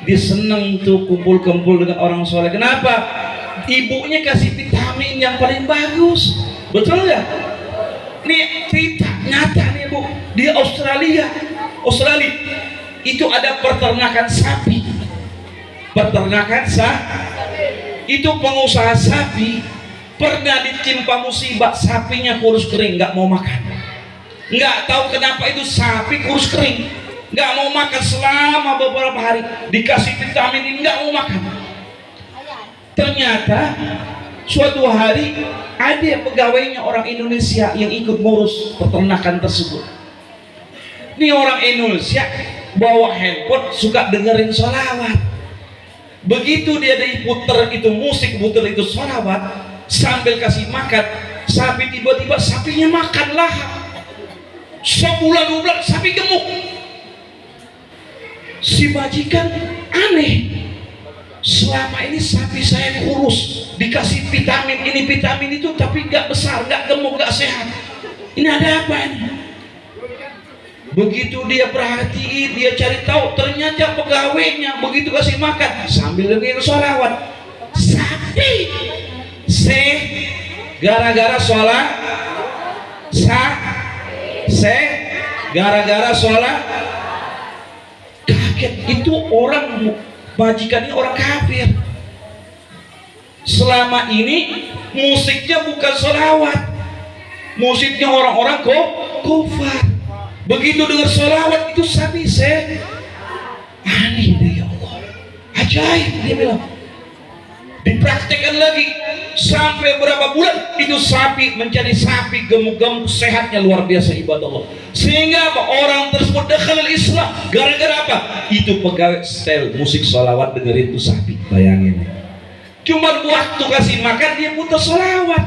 Dia senang tuh kumpul-kumpul dengan orang soleh. Kenapa? Ibunya kasih vitamin yang paling bagus. Betul ya? Nih cerita nyata nih Bu. Di Australia itu ada peternakan sapi. Itu pengusaha sapi pernah ditimpa musibah, sapinya kurus kering, nggak mau makan. Nggak tahu kenapa itu sapi kurus kering, nggak mau makan selama beberapa hari. Dikasih vitamin ini nggak mau makan. Ternyata suatu hari ada pegawainya orang Indonesia yang ikut ngurus peternakan tersebut. Ini orang Indonesia bawa handphone, suka dengerin sholawat. Begitu dia diputer itu musik, puter itu sholawat sambil kasih makan sapi, tiba-tiba sapinya makan lahap. Sebulan 2 bulan sapi gemuk. Si majikan aneh, selama ini sapi saya kurus, dikasih vitamin ini vitamin itu, tapi gak besar, gak gemuk, gak sehat. Ini ada apa ini? Begitu dia perhatiin, dia cari tahu, ternyata pegawainya begitu kasih makan sambil dengerin sholawat, sapi gara-gara sholat, gara-gara sholat. Kaget, itu orang majikannya orang kafir. Selama ini musiknya bukan sholawat, musiknya orang-orang kufar. Begitu dengar sholawat itu sapi aneh deh, ya Allah, ajaib, dia bilang. Dipraktekkan lagi sampai berapa bulan itu sapi menjadi sapi gemuk-gemuk, sehatnya luar biasa, ibadah Allah. Sehingga apa? Orang tersebut dakhalal Islam gara-gara apa? Itu pegawai sel musik sholawat dengerin itu sapi. Bayangin, cuma waktu kasih makan dia putar sholawat.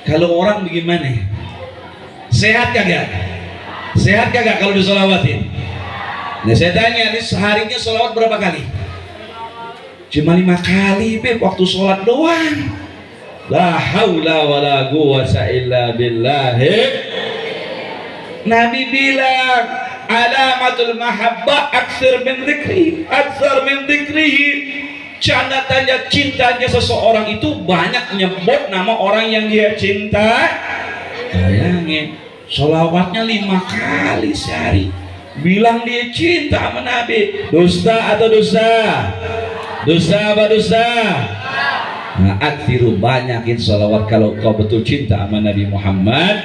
Kalau orang bagaimana? Sehat kagak? Sehat kagak kalau disolawatin? Nah saya tanya, ini seharinya solawat berapa kali? Cuma 5 kali, Beb, waktu sholat doang. La haula wa la quwwata illa billah. Nabi bilang, alamatul mahabbah aktsar min dzikri. Tanda-tanda cintanya seseorang itu banyak nyebut nama orang yang dia cinta. Bayangin, sholawatnya 5 kali sehari, bilang dia cinta sama Nabi. Dusta atau dosa? Dosa apa dosa? Nah, aktiru, banyakin sholawat kalau kau betul cinta sama Nabi Muhammad.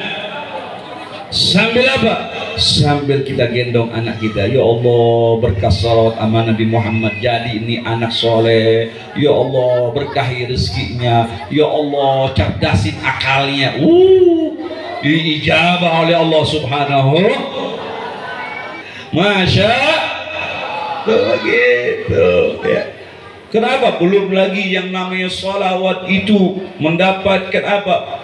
Sambil apa? Sambil kita gendong anak kita. Ya Allah, berkah sholawat sama Nabi Muhammad, jadi ini anak soleh. Ya Allah, berkahi rezekinya. Ya Allah, cerdasin akalnya. Diijabah oleh Allah Subhanahu. Masya Allah, begitu ya. Kenapa? Belum lagi yang namanya sholawat itu mendapatkan apa?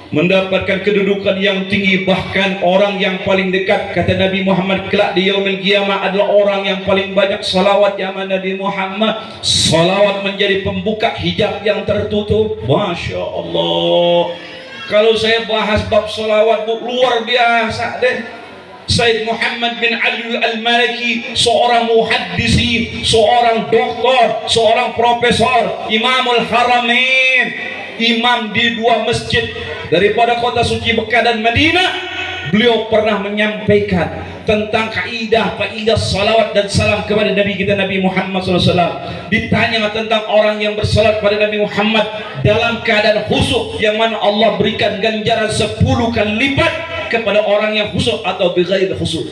Mendapatkan kedudukan yang tinggi. Bahkan orang yang paling dekat, kata Nabi Muhammad, kelak di yaumil qiyamah adalah orang yang paling banyak salawat zaman Nabi Muhammad. Salawat menjadi pembuka hijab yang tertutup. Masya Allah, kalau saya bahas bab salawat luar biasa deh. Sayyid Muhammad bin Ali al-Maliki, seorang muhaddisi, seorang doktor, seorang profesor, Imamul Haramain, imam di 2 masjid daripada kota suci Mekah dan Madinah. beliau pernah menyampaikan tentang kaidah salawat dan salam kepada Nabi kita Nabi Muhammad SAW. Ditanya tentang orang yang bersalat pada Nabi Muhammad dalam keadaan khusyuk, yang mana Allah berikan ganjaran 10 kali lipat kepada orang yang khusyuk atau bighairi khusyuk.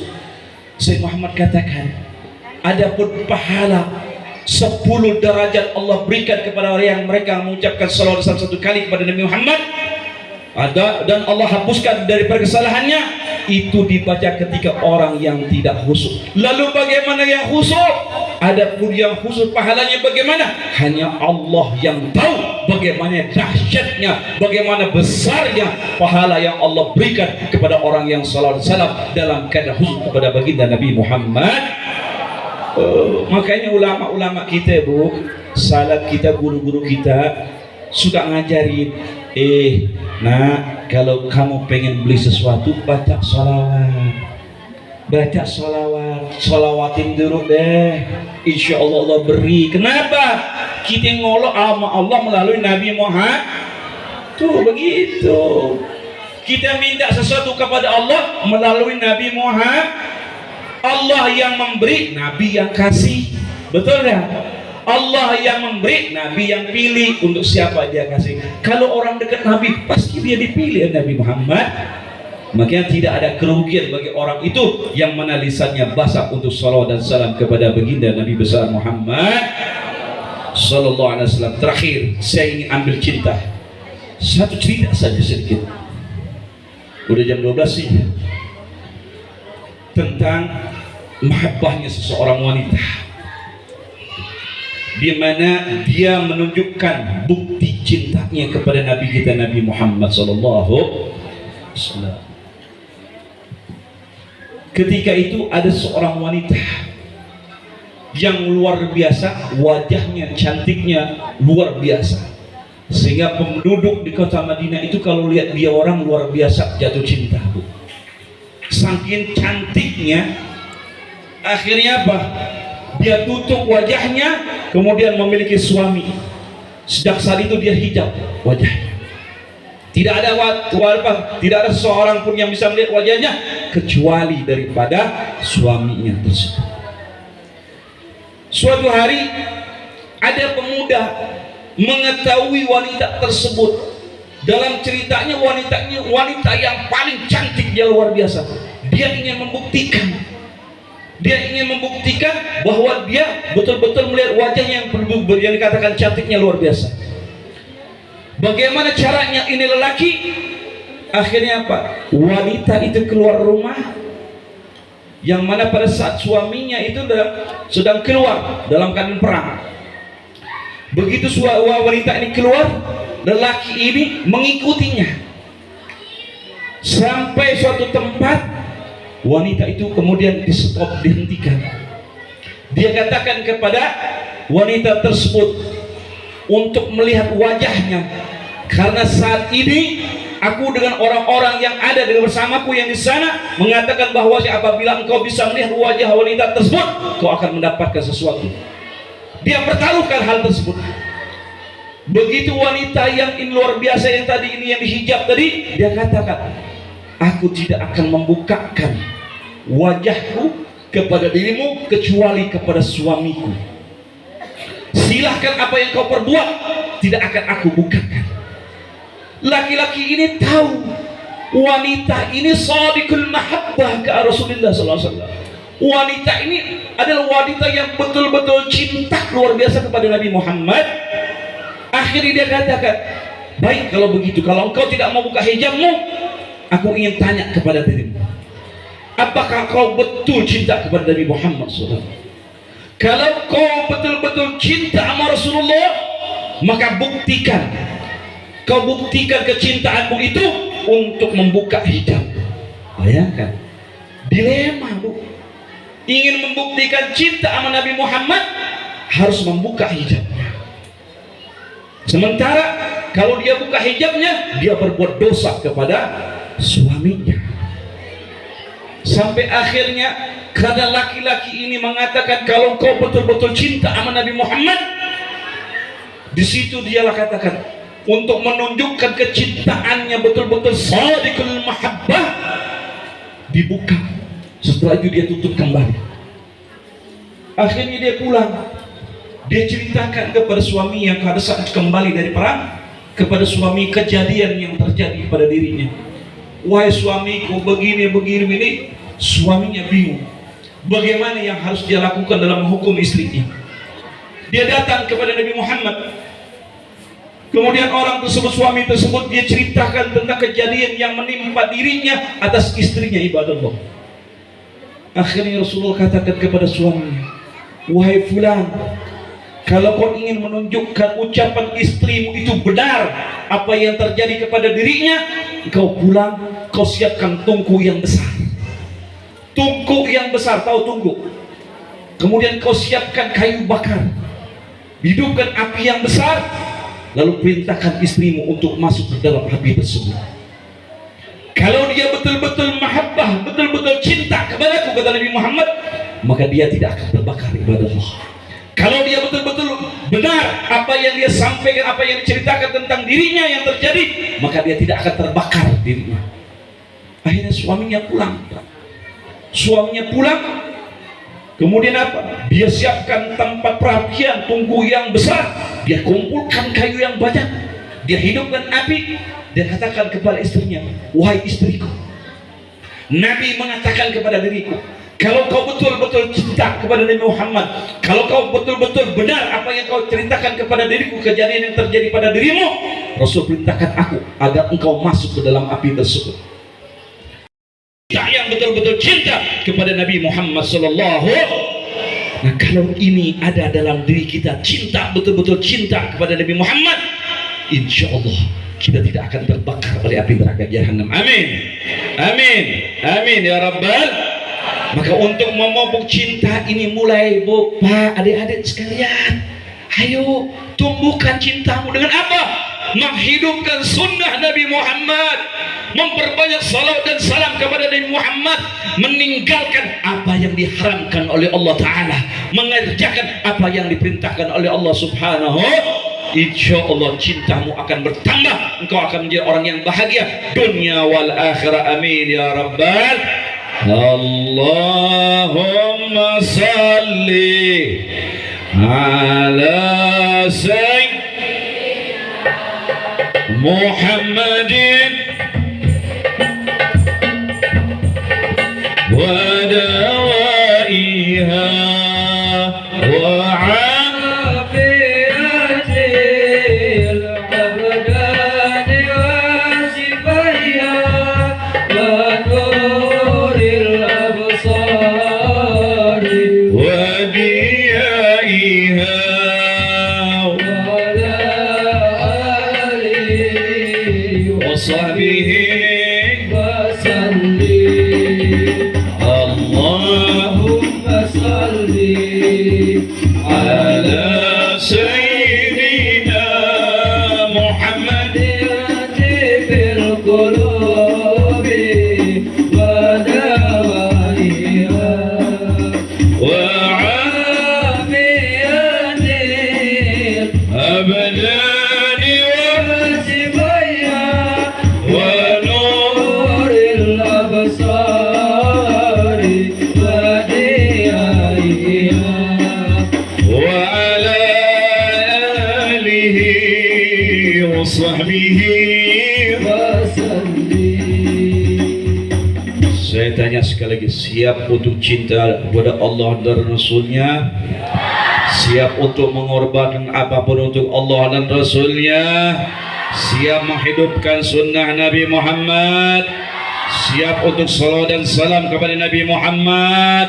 Sayyid Muhammad katakan, adapun pahala 10 derajat Allah berikan kepada orang yang mereka mengucapkan salawat satu kali kepada Nabi Muhammad, dan Allah hapuskan dari kesalahannya, itu dibaca ketika orang yang tidak khusyuk. Lalu bagaimana yang khusyuk? Adapun yang khusyuk pahalanya bagaimana? Hanya Allah yang tahu bagaimana dahsyatnya, bagaimana besarnya pahala yang Allah berikan kepada orang yang salawat salam dalam keadaan khusyuk kepada baginda Nabi Muhammad. Makanya ulama-ulama kita, Bu, salaf kita, guru-guru kita suka ngajarin, kalau kamu pengen beli sesuatu, baca salawat, salawatin dulu deh, insya Allah Allah beri. Kenapa? Kita ngolok sama Allah melalui Nabi Muhammad. Tuh begitu. Kita minta sesuatu kepada Allah melalui Nabi Muhammad. Allah yang memberi, Nabi yang kasih. Betul ya? Allah yang memberi, Nabi yang pilih untuk siapa dia kasih. Kalau orang dekat Nabi, pasti dia dipilih Nabi Muhammad. Makanya tidak ada kerugian bagi orang itu yang mana lisannya basah untuk salawat dan salam kepada baginda Nabi besar Muhammad sallallahu alaihi wasallam. Terakhir, saya ingin ambil cerita. Satu cerita saja sedikit. Udah jam 12 sih. Tentang mahabbahnya seseorang wanita, di mana dia menunjukkan bukti cintanya kepada Nabi kita Nabi Muhammad sallallahu alaihi wasallam. Ketika itu ada seorang wanita yang luar biasa, wajahnya cantiknya luar biasa, sehingga penduduk di kota Madinah itu kalau lihat dia orang luar biasa jatuh cinta, Bu. Saking cantiknya, akhirnya apa? Dia tutup wajahnya, kemudian memiliki suami. Sejak saat itu dia hijab wajahnya. Tidak ada seorang pun yang bisa melihat wajahnya kecuali daripada suaminya tersebut. Suatu hari ada pemuda mengetahui wanita tersebut. Dalam ceritanya wanita yang paling cantik, dia luar biasa. Dia ingin membuktikan bahwa dia betul-betul melihat wajahnya yang dikatakan cantiknya luar biasa. Bagaimana caranya ini lelaki? Akhirnya apa? Wanita itu keluar rumah, yang mana pada saat suaminya itu sedang keluar dalam keadaan perang. Begitu wanita ini keluar, lelaki ini mengikutinya sampai suatu tempat. Wanita itu kemudian dihentikan. Dia katakan kepada wanita tersebut untuk melihat wajahnya, karena saat ini aku dengan orang-orang yang ada bersamaku yang di sana mengatakan bahwa apabila engkau bisa melihat wajah wanita tersebut, kau akan mendapatkan sesuatu. Dia pertaruhkan hal tersebut. Begitu wanita yang luar biasa yang tadi ini, yang dihijab tadi, dia katakan, aku tidak akan membukakan wajahku kepada dirimu kecuali kepada suamiku. Silahkan apa yang kau perbuat, tidak akan aku bukakan. Laki-laki ini tahu wanita ini shadiqul mahabbah ke Rasulullah SAW. Wanita ini adalah wanita yang betul-betul cinta luar biasa kepada Nabi Muhammad. Akhirnya dia katakan, baik kalau begitu, kalau engkau tidak mau buka hijabmu, aku ingin tanya kepada dirimu, apakah kau betul cinta kepada Nabi Muhammad SAW? Kalau kau betul-betul cinta sama Rasulullah, maka kau buktikan kecintaanmu itu untuk membuka hijab. Bayangkan dilema, Bu. Ingin membuktikan cinta sama Nabi Muhammad, harus membuka hijabnya. Sementara kalau dia buka hijabnya, dia berbuat dosa kepada suaminya. Sampai akhirnya karena laki-laki ini mengatakan, kalau kau betul-betul cinta sama Nabi Muhammad, di situ dialah katakan, untuk menunjukkan kecintaannya betul-betul shadiqul mahabbah, dibuka. Setelah itu dia tutup kembali. Akhirnya dia pulang. Dia ceritakan kepada suaminya pada saat kembali dari perang, kepada suami kejadian yang terjadi pada dirinya. Wahai suamiku, begini ini. Suaminya bingung bagaimana yang harus dia lakukan dalam hukum istrinya. Dia datang kepada Nabi Muhammad. Kemudian orang tersebut, suami tersebut, dia ceritakan tentang kejadian yang menimpa dirinya atas istrinya, ibadallah. Akhirnya Rasulullah katakan kepada suaminya, wahai fulan, kalau kau ingin menunjukkan ucapan istrimu itu benar apa yang terjadi kepada dirinya, kau pulang, kau siapkan tungku yang besar. Tungku yang besar, tahu tungku? Kemudian kau siapkan kayu bakar, hidupkan api yang besar, lalu perintahkan istrimu untuk masuk ke dalam api tersebut. Kalau dia betul-betul mahabbah, betul-betul cinta kepadaku, kata Nabi Muhammad, maka dia tidak akan terbakar, ibadallah. Kalau dia betul-betul benar apa yang dia sampaikan, apa yang diceritakan tentang dirinya yang terjadi, maka dia tidak akan terbakar dirinya. Akhirnya suaminya pulang. Kemudian apa? Dia siapkan tempat perapian, tungku yang besar. Dia kumpulkan kayu yang banyak. Dia hidupkan api. Dia katakan kepada istrinya, wahai istriku, Nabi mengatakan kepada diriku, kalau kau betul-betul cinta kepada Nabi Muhammad, kalau kau betul-betul benar apa yang kau ceritakan kepada diriku, kejadian yang terjadi pada dirimu, Rasul perintahkan aku agar engkau masuk ke dalam api tersebut. Cinta yang betul-betul cinta kepada Nabi Muhammad sallallahu. Nah, kalau ini ada dalam diri kita, cinta, betul-betul cinta kepada Nabi Muhammad, insya Allah kita tidak akan terbakar oleh api neraka jahanam. Amin, amin, amin ya Rabbal. Maka untuk memupuk cinta ini mulai, Bapak, adik-adik sekalian, ayo tumbuhkan cintamu dengan apa? Menghidupkan sunnah Nabi Muhammad, memperbanyak salawat dan salam kepada Nabi Muhammad, meninggalkan apa yang diharamkan oleh Allah Ta'ala, mengerjakan apa yang diperintahkan oleh Allah Subhanahu. Insya Allah cintamu akan bertambah, engkau akan menjadi orang yang bahagia dunia wal akhirah. Amin ya Rabbal. Allahumma salli ala sayyidina Muhammadin wa dawaiha wa Saya tanya sekali lagi, siap untuk cinta kepada Allah dan Rasulnya? Siap untuk mengorbankan apapun untuk Allah dan Rasulnya? Siap menghidupkan sunnah Nabi Muhammad? Siap untuk salawat dan salam kepada Nabi Muhammad?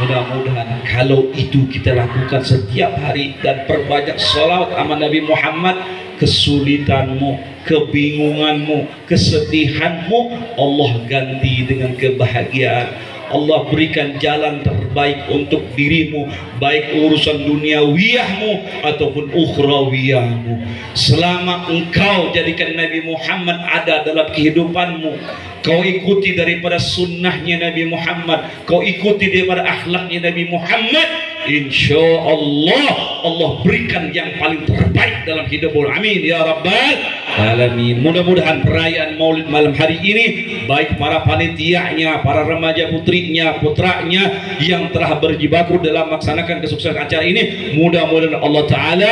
Mudah-mudahan kalau itu kita lakukan setiap hari dan perbanyak salawat sama Nabi Muhammad, kesulitanmu, kebingunganmu, kesedihanmu Allah ganti dengan kebahagiaan. Allah berikan jalan terbaik untuk dirimu, baik urusan duniawiyahmu ataupun ukhrawiyahmu. Selama engkau jadikan Nabi Muhammad ada dalam kehidupanmu, kau ikuti daripada sunnahnya Nabi Muhammad, kau ikuti daripada akhlaknya Nabi Muhammad, insya Allah Allah berikan yang paling terbaik dalam hidupmu. Amin ya Rabbal alamin. Mudah-mudahan perayaan Maulid malam hari ini, baik para panitianya, para remaja putrinya, putranya yang telah berjibaku dalam melaksanakan kesuksesan acara ini, mudah-mudahan Allah Ta'ala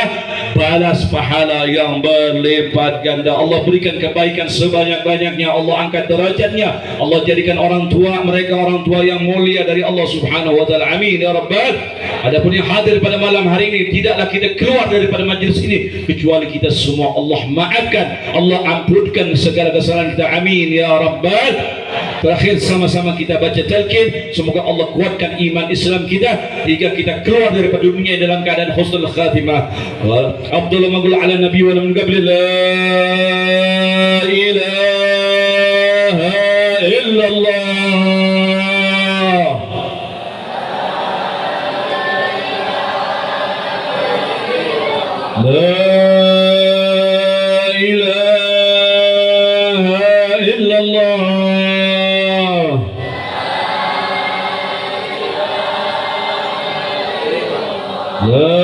balas pahala yang berlipat ganda. Allah berikan kebaikan sebanyak-banyaknya. Allah angkat derajatnya. Allah jadikan orang tua mereka orang tua yang mulia dari Allah Subhanahu wa Ta'ala. Amin ya Rabbal. Adapun yang hadir pada malam hari ini, tidaklah kita keluar daripada majlis ini kecuali kita semua Allah maafkan, Allah ampunkan segala kesalahan kita. Amin ya Rabbal. Terakhir sama-sama kita baca talqin, semoga Allah kuatkan iman Islam kita hingga kita keluar daripada dunia dalam keadaan husnul khatimah. Abdullah magul ala nabi wa lam qabli la ilaha illallah. La ilaha illallah. La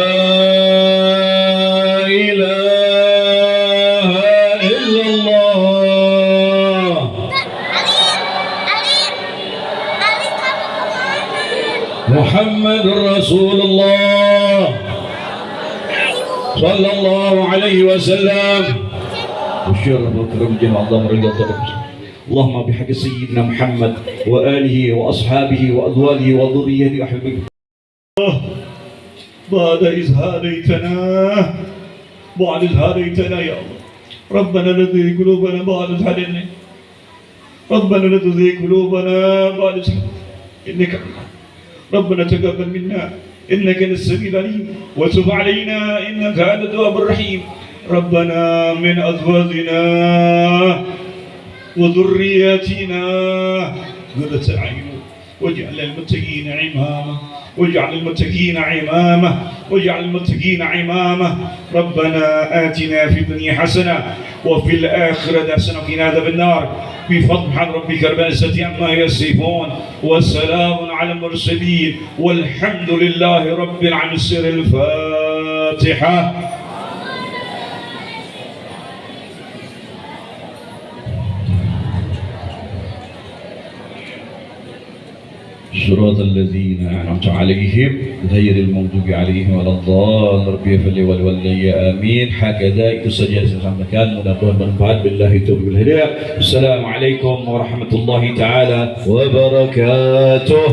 ilaha illallah. Muhammadur Rasulullah sallallahu alaihi wasallam. Usyur berkeram jemaah Allah meridha. Allahumma bihaqqi sayyidina Muhammad wa alihi wa ashabihi wa adwalihi wa dhurriyyatihi ahibbi. بعد إذ هديتنا يا الله. ربنا لا تزغ قلوبنا بعد إذ هديتنا. ربنا لا تزغ قلوبنا بعد إذ هديتنا إنك ربنا تقبل منا إنك أنت السميع العليم وتب علينا إنك أنت التواب الرحيم. ربنا من أزواجنا وذرياتنا قرة أعين واجعل المتقين إماما واجعل المتقين إماما واجعل المتقين إماما. ربنا آتنا في الدنيا حسنة وفي الآخرة حسنة وقنا عذاب النار. بفضل ربك رب العزة عما يصفون والسلام على المرسلين والحمد لله رب العالمين. سر الفاتحة. صراط الذين أنعمت عليهم غير المغضوب عليهم ولا الضالين. ربي فلي ولي آمين. هكذا itu saja yang saya sampaikan, mudah-mudahan bermanfaat. Billahi taufiq wal hidayah. Assalamualaikum warahmatullahi taala wabarakatuh.